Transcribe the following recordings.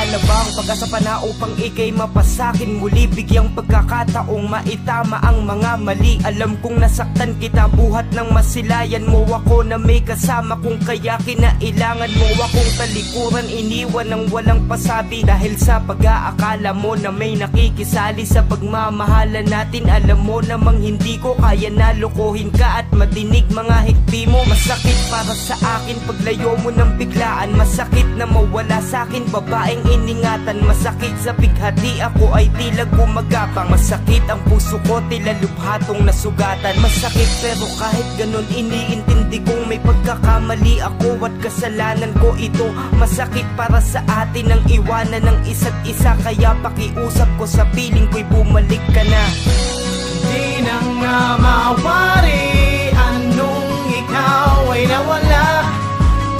wala na bang pag-asa pa na upang ikay mapasakin muli? Bigyang pagkakataong maitama ang mga mali. Alam kong nasaktan kita, buhat ng masilayan mo ako na may kasama kung kaya kinailangan mo akong talikuran, iniwan ng walang pasabi. Dahil sa pag-aakala mo na may nakikisali sa pagmamahalan natin, alam mo namang hindi ko kaya na lokohin ka at madinig mga hikbi mo. Masakit para sa akin paglayo mo ng biglaan, masakit na mawala sa akin babaeng iningatan. Masakit sa bighati ako ay tila gumagapang, masakit ang puso ko tila lubhatong nasugatan. Masakit pero kahit ganun iniintindi kong may pagkakamali ako at kasalanan ko ito. Masakit para sa atin ang iwanan ng isa't isa, kaya pakiusap ko sa piling ko'y bumalik ka na. Di na nga mawari anong ikaw ay nawala,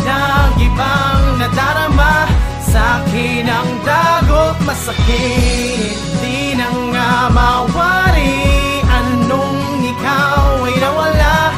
nag-ibang nadarama sa'kin ang dagok masakit. Di na nga mawari anong ikaw ay nawala,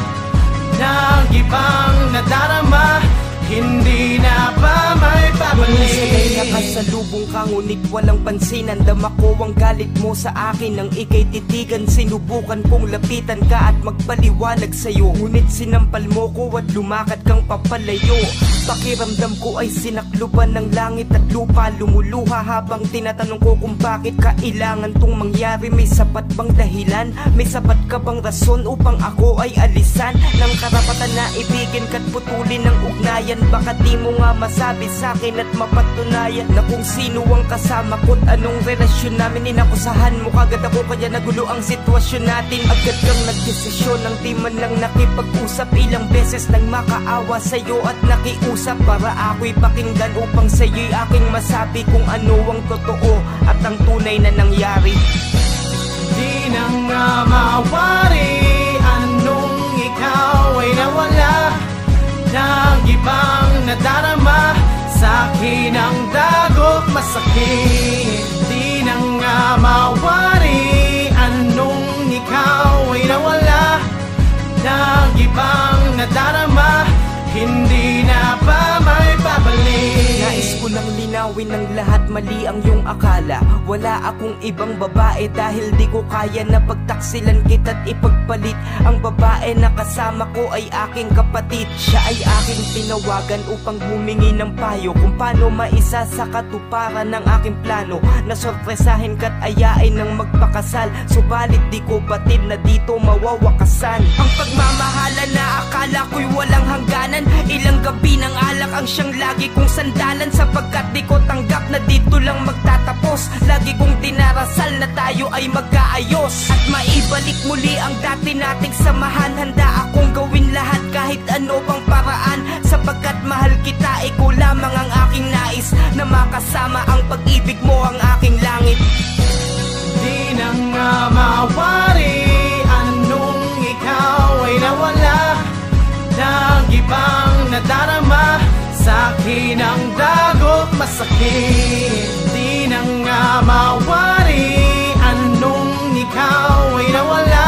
nag-ibang nadarama, hindi na ba may babalik? Sabay nakasalubong ka ngunit walang pansin. Andam ako ang galit mo sa akin nang ika'y titigan. Sinubukan kong lapitan ka at magpaliwanag sa'yo, ngunit sinampal mo ko at lumakad kang papalayo. Pakiramdam ko ay sinakluban ng langit at lupa. Lumuluha habang tinatanong ko kung bakit kailangan tong mangyari. May sapat bang dahilan? May sapat ka bang rason upang ako ay alisan ng karapatan na ibigin ka't putulin ng ugnayan? Baka di mo nga masabi sa'kin at mapatunayan na kung sino ang kasama ko't anong relasyon namin. Inakusahan mo kagad ako kaya nagulo ang sitwasyon natin. Agad kang nagdesisyon nang di man lang nakipag-usap. Ilang beses nang makaawa sa'yo at nakiusap para ako'y pakinggan upang sa'yo'y aking masabi kung ano ang totoo at ang tunay na nangyari. Di na nga mawari anong ikaw ay nawala, nag-ibang nadarama sa'kin ang dagok masakit. Di na nga mawari anong ikaw ay nawala, nag-ibang nadarama, hindi na ba may babalik? Nais ko lang linawin ng lahat, mali ang iyong akala. Wala akong ibang babae dahil di ko kaya na pagtaksilan kita't ipagpalit. Ang babae na kasama ko ay aking kapatid. Siya ay aking tinawagan upang humingi ng payo kung paano maisa sa katuparan ng aking plano. Nasorpresahin ka't ayain ng magpakasal, subalit di ko batid na dito mawawakasan ang pagmamahalan na akala ko'y walang hangganan. Ilang gabi ng alak ang siyang lagi kong sandalan, sapagkat di ko tanggap na dito lang magtatapos. Lagi kong dinarasal na tayo ay magkaayos at maibalik muli ang dati nating samahan. Handa akong gawin lahat kahit ano pang paraan, sapagkat mahal kita, ikaw lamang ang aking nais, na makasama ang pag-ibig mo ang aking langit. Di na nga mawari anong ikaw ay nawala, nag-ibang nadarama sa'kin ang dagok masakit. Di na nga mawari anong ikaw ay nawala,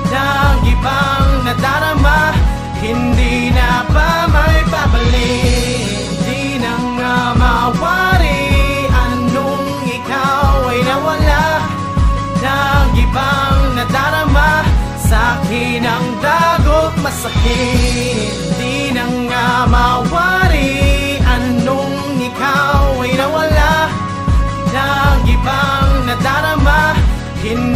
nag-ibang nadarama, hindi na ba may babalik? Di na nga mawari anong ikaw ay nawala, nag-ibang nadarama sa'kin ang dagok masakit. Di na nga mawari anong ikaw ay nawala, nag-ibang nadarama, hindi